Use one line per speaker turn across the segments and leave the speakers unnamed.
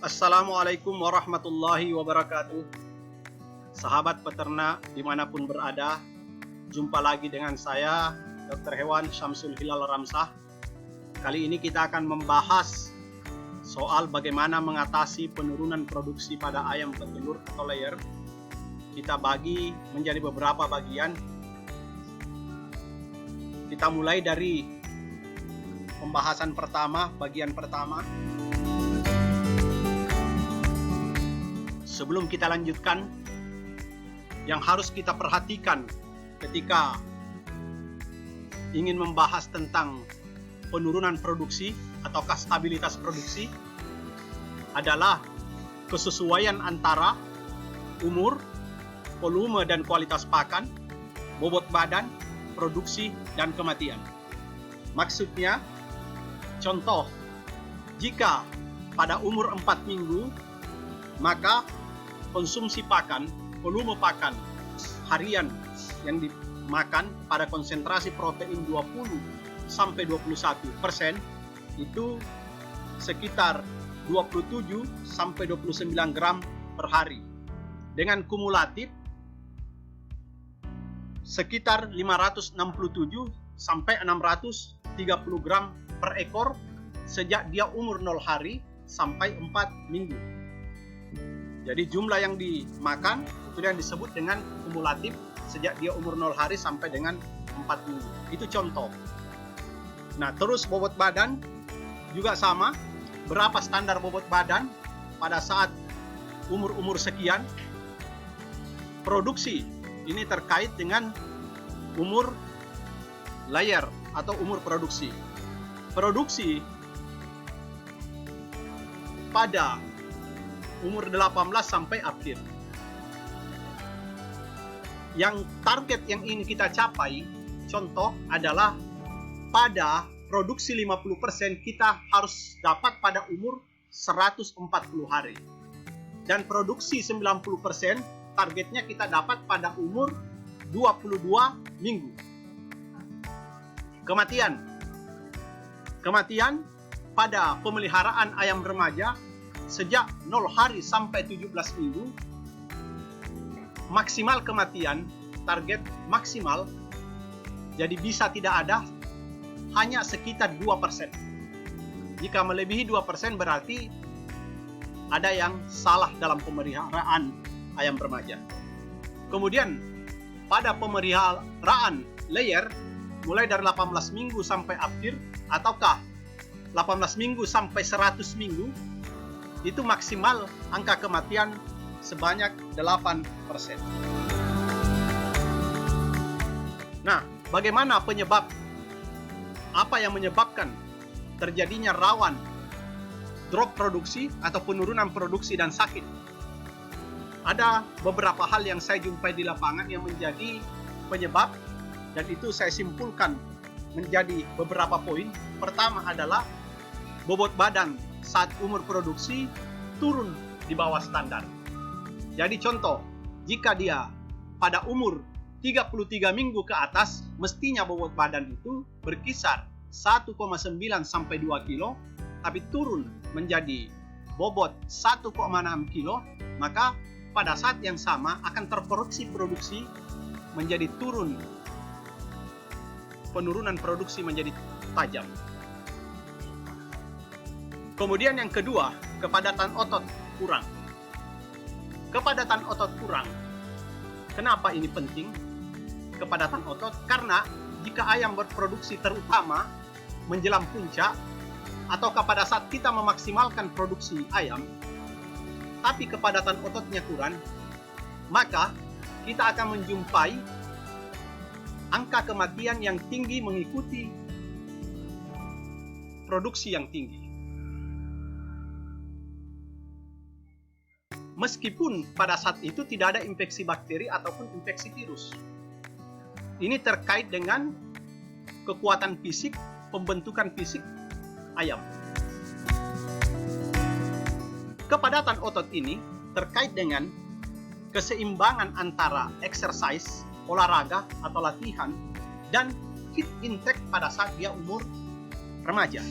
Assalamualaikum warahmatullahi wabarakatuh. Sahabat peternak dimanapun berada, jumpa lagi dengan saya Dr. Hewan Syamsul Hilal Ramsah. Kali ini kita akan membahas soal bagaimana mengatasi penurunan produksi pada ayam petelur atau layer. Kita bagi menjadi beberapa bagian. Kita mulai dari pembahasan pertama, bagian pertama. Sebelum kita lanjutkan, yang harus kita perhatikan ketika ingin membahas tentang penurunan produksi ataukah stabilitas produksi adalah kesesuaian antara umur, volume dan kualitas pakan, bobot badan, produksi, dan kematian. Maksudnya, contoh, jika pada umur 4 minggu, maka konsumsi pakan, volume pakan harian yang dimakan pada konsentrasi protein 20-21% itu sekitar 27-29 gram per hari, dengan kumulatif sekitar 567-630 gram per ekor sejak dia umur 0 hari sampai 4 minggu. Jadi jumlah yang dimakan itu yang disebut dengan kumulatif sejak dia umur 0 hari sampai dengan 4 minggu. Itu contoh. Nah, terus bobot badan juga sama. Berapa standar bobot badan pada saat umur-umur sekian? Produksi ini terkait dengan umur layer atau umur produksi. Produksi pada umur 18 sampai akhir. Yang target yang ingin kita capai, contoh adalah pada produksi 50% kita harus dapat pada umur 140 hari. Dan produksi 90% targetnya kita dapat pada umur 22 minggu. Kematian pada pemeliharaan ayam remaja sejak 0 hari sampai 17 minggu, maksimal kematian, target maksimal, jadi bisa tidak ada, hanya sekitar 2%. Jika melebihi 2% berarti ada yang salah dalam pemeliharaan ayam remaja. Kemudian, pada pemeliharaan layer, mulai dari 18 minggu sampai akhir, ataukah 18 minggu sampai 100 minggu, itu maksimal angka kematian sebanyak 8%. Nah, bagaimana penyebab? Apa yang menyebabkan terjadinya rawan drop produksi atau penurunan produksi dan sakit? Ada beberapa hal yang saya jumpai di lapangan yang menjadi penyebab, dan itu saya simpulkan menjadi beberapa poin. Pertama adalah bobot badan saat umur produksi turun di bawah standar. Jadi contoh, jika dia pada umur 33 minggu ke atas, mestinya bobot badan itu berkisar 1,9 sampai 2 kilo, tapi turun menjadi bobot 1,6 kilo, maka pada saat yang sama akan terkoreksi produksi menjadi turun. Penurunan produksi menjadi tajam. Kemudian yang kedua, kepadatan otot kurang. Kepadatan otot kurang. Kenapa ini penting? Kepadatan otot karena jika ayam berproduksi terutama menjelang puncak atau pada saat kita memaksimalkan produksi ayam, tapi kepadatan ototnya kurang, maka kita akan menjumpai angka kematian yang tinggi mengikuti produksi yang tinggi. Meskipun pada saat itu tidak ada infeksi bakteri ataupun infeksi virus. Ini terkait dengan kekuatan fisik, pembentukan fisik ayam. Kepadatan otot ini terkait dengan keseimbangan antara exercise, olahraga atau latihan, dan feed intake pada saat dia umur remaja.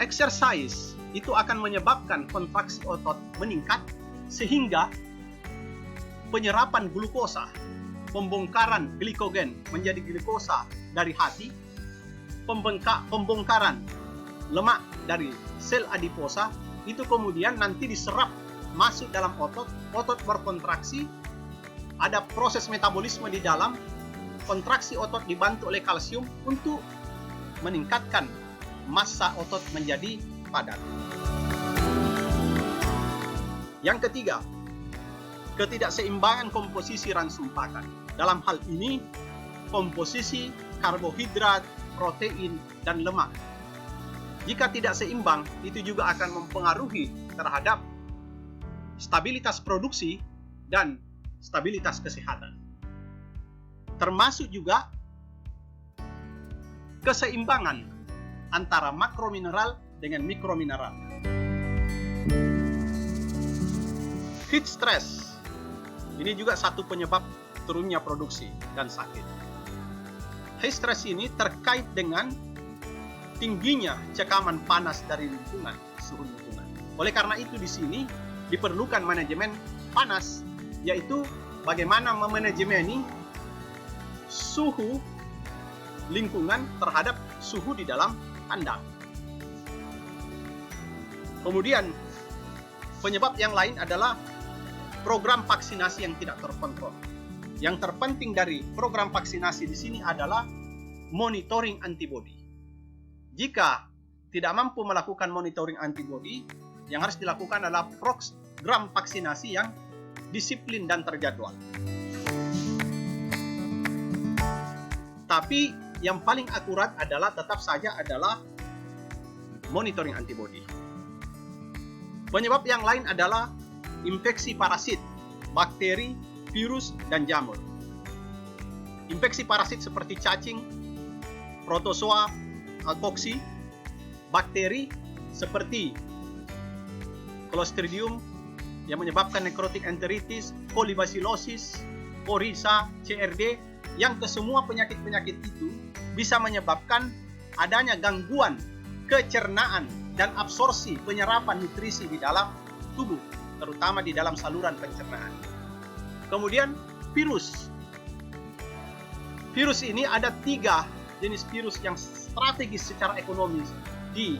exercise itu akan menyebabkan kontraksi otot meningkat sehingga penyerapan glukosa, pembongkaran glikogen menjadi glukosa dari hati, pembongkaran lemak dari sel adiposa itu kemudian nanti diserap masuk dalam otot, otot berkontraksi, ada proses metabolisme di dalam, kontraksi otot dibantu oleh kalsium untuk meningkatkan massa otot menjadi padat. Yang ketiga, ketidakseimbangan komposisi ransum pakan. Dalam hal ini, komposisi karbohidrat, protein, dan lemak. Jika tidak seimbang, itu juga akan mempengaruhi terhadap stabilitas produksi dan stabilitas kesehatan. Termasuk juga keseimbangan antara makromineral dengan mikromineral. Heat stress ini juga satu penyebab turunnya produksi dan sakit. Heat stress ini terkait dengan tingginya cekaman panas dari lingkungan, suhu lingkungan. Oleh karena itu di sini diperlukan manajemen panas, yaitu bagaimana memanajemeni suhu lingkungan terhadap suhu di dalam kandang. Kemudian penyebab yang lain adalah program vaksinasi yang tidak terkontrol. Yang terpenting dari program vaksinasi di sini adalah monitoring antibodi. Jika tidak mampu melakukan monitoring antibodi, yang harus dilakukan adalah program vaksinasi yang disiplin dan terjadwal. Tapi yang paling akurat adalah tetap saja adalah monitoring antibodi. Penyebab yang lain adalah infeksi parasit, bakteri, virus, dan jamur. Infeksi parasit seperti cacing, protozoa, alkoksi, bakteri seperti Clostridium yang menyebabkan necrotic enteritis, kolibasilosis, Coryza, CRD, yang kesemua penyakit-penyakit itu bisa menyebabkan adanya gangguan kecernaan dan absorpsi penyerapan nutrisi di dalam tubuh, terutama di dalam saluran pencernaan. Kemudian virus. Virus ini ada 3 jenis virus yang strategis secara ekonomis di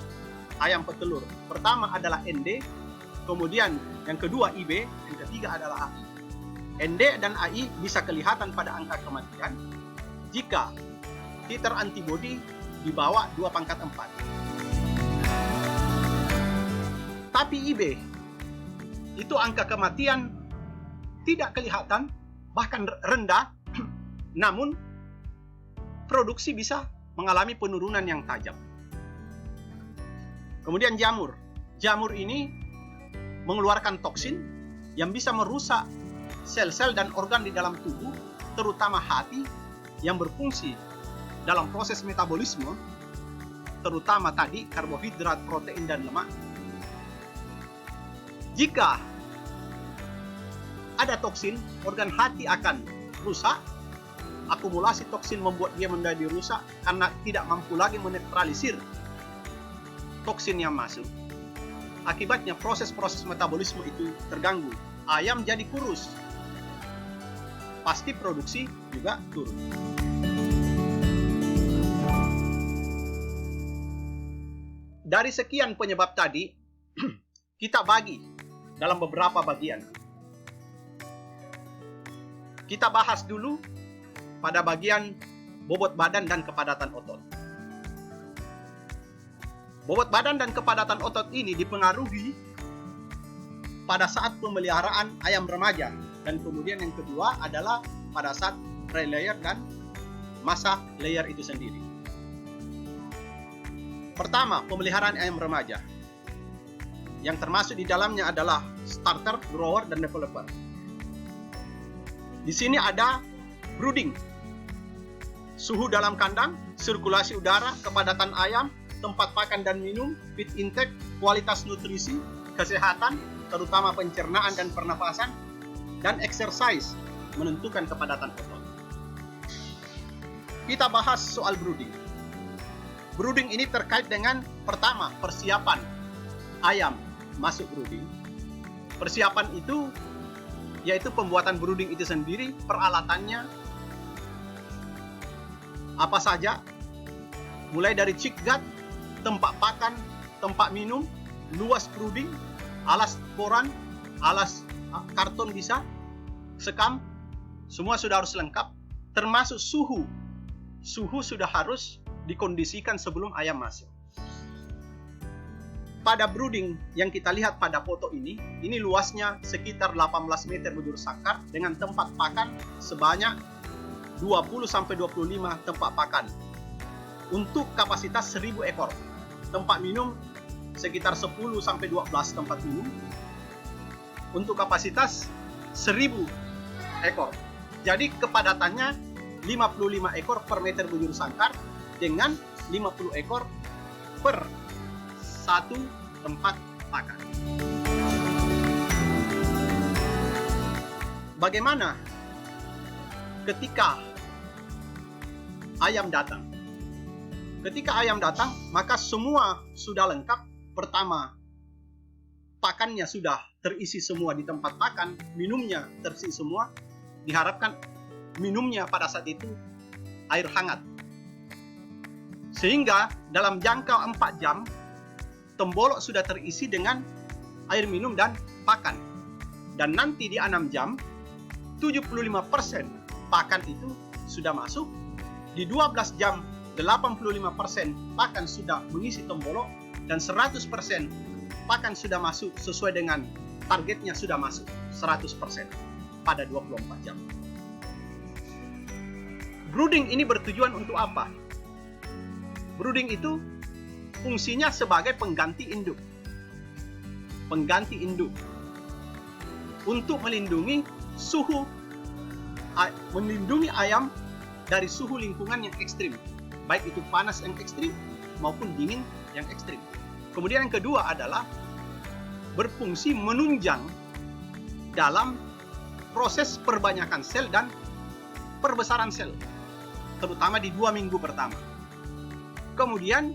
ayam petelur. Pertama adalah ND, kemudian yang kedua IB, yang ketiga adalah AI. ND dan AI bisa kelihatan pada angka kematian jika titer antibodi di bawah 2/4. Tapi IB itu angka kematian tidak kelihatan, bahkan rendah, namun produksi bisa mengalami penurunan yang tajam. Kemudian jamur. Jamur ini mengeluarkan toksin yang bisa merusak sel-sel dan organ di dalam tubuh, terutama hati yang berfungsi dalam proses metabolisme, terutama tadi karbohidrat, protein, dan lemak. Jika ada toksin, organ hati akan rusak. Akumulasi toksin membuat dia menjadi rusak karena tidak mampu lagi menetralisir toksin yang masuk. Akibatnya proses-proses metabolisme itu terganggu. Ayam jadi kurus. Pasti produksi juga turun. Dari sekian penyebab tadi, kita bagi dalam beberapa bagian. Kita bahas dulu pada bagian bobot badan dan kepadatan otot. Bobot badan dan kepadatan otot ini dipengaruhi pada saat pemeliharaan ayam remaja, dan kemudian yang kedua adalah pada saat pre-layer dan masa layer itu sendiri. Pertama, pemeliharaan ayam remaja, yang termasuk di dalamnya adalah starter, grower, dan developer. Di sini ada brooding, suhu dalam kandang, sirkulasi udara, kepadatan ayam, tempat pakan dan minum, feed intake, kualitas nutrisi, kesehatan, terutama pencernaan dan pernafasan, dan exercise menentukan kepadatan otot. Kita bahas soal brooding. Brooding ini terkait dengan pertama, persiapan ayam masuk brooding. Persiapan itu yaitu pembuatan brooding itu sendiri, peralatannya apa saja, mulai dari chick gut, tempat pakan, tempat minum, luas brooding, alas koran, alas karton bisa, sekam, semua sudah harus lengkap, termasuk suhu. Suhu sudah harus dikondisikan sebelum ayam masuk. Pada brooding yang kita lihat pada foto ini luasnya sekitar 18 meter bujur sangkar dengan tempat pakan sebanyak 20-25 tempat pakan. Untuk kapasitas 1000 ekor. Tempat minum sekitar 10-12 tempat minum. Untuk kapasitas 1000 ekor. Jadi kepadatannya 55 ekor per meter bujur sangkar dengan 50 ekor per satu tempat pakan. Bagaimana ketika ayam datang? Ketika ayam datang, maka semua sudah lengkap. Pertama, pakannya sudah terisi semua di tempat pakan, minumnya terisi semua. Diharapkan minumnya pada saat itu air hangat. Sehingga dalam jangka 4 jam, tembolok sudah terisi dengan air minum dan pakan. Dan nanti di 6 jam, 75% pakan itu sudah masuk. Di 12 jam, 85% pakan sudah mengisi tembolok. Dan 100% pakan sudah masuk sesuai dengan targetnya, sudah masuk 100% pada 24 jam. Brooding ini bertujuan untuk apa? Brooding itu fungsinya sebagai pengganti induk. Pengganti induk. Untuk melindungi suhu, melindungi ayam dari suhu lingkungan yang ekstrim. Baik itu panas yang ekstrim maupun dingin yang ekstrim. Kemudian yang kedua adalah berfungsi menunjang dalam proses perbanyakan sel dan perbesaran sel. Terutama di 2 minggu pertama. Kemudian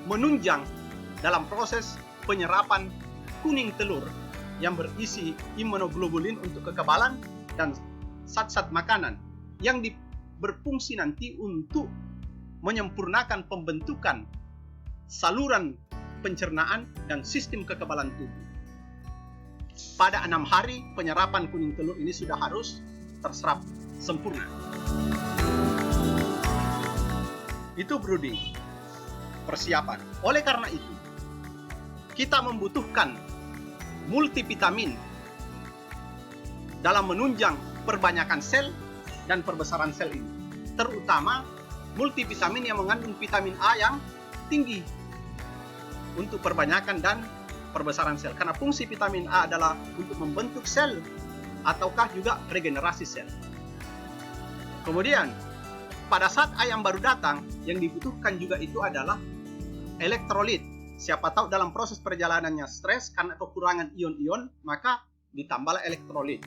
menunjang dalam proses penyerapan kuning telur yang berisi imunoglobulin untuk kekebalan dan zat-zat makanan yang berfungsi nanti untuk menyempurnakan pembentukan saluran pencernaan dan sistem kekebalan tubuh. Pada 6 hari penyerapan kuning telur ini sudah harus terserap sempurna. Itu brooding, persiapan. Oleh karena itu, kita membutuhkan multivitamin dalam menunjang perbanyakan sel dan perbesaran sel ini. Terutama multivitamin yang mengandung vitamin A yang tinggi untuk perbanyakan dan perbesaran sel. Karena fungsi vitamin A adalah untuk membentuk sel ataukah juga regenerasi sel. Kemudian, pada saat ayam baru datang, yang dibutuhkan juga itu adalah elektrolit. Siapa tahu dalam proses perjalanannya stres karena kekurangan ion-ion, maka ditambahlah elektrolit.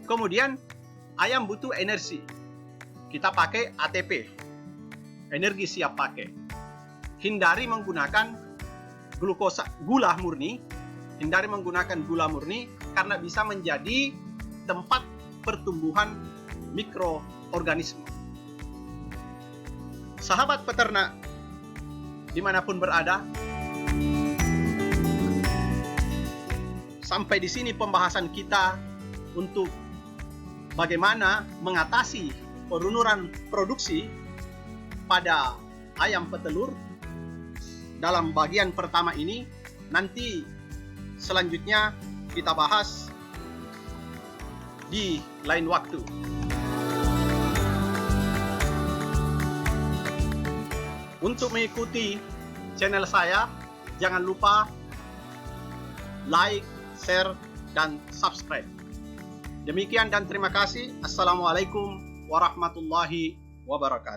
Kemudian, ayam butuh energi. Kita pakai ATP, energi siap pakai. Hindari menggunakan gula murni. Hindari menggunakan gula murni karena bisa menjadi tempat pertumbuhan mikroorganisme. Sahabat peternak dimanapun berada, sampai di sini pembahasan kita untuk bagaimana mengatasi penurunan produksi pada ayam petelur. Dalam bagian pertama ini, nanti selanjutnya kita bahas di lain waktu. Untuk mengikuti channel saya, jangan lupa like, share, dan subscribe. Demikian dan terima kasih. Assalamualaikum warahmatullahi wabarakatuh.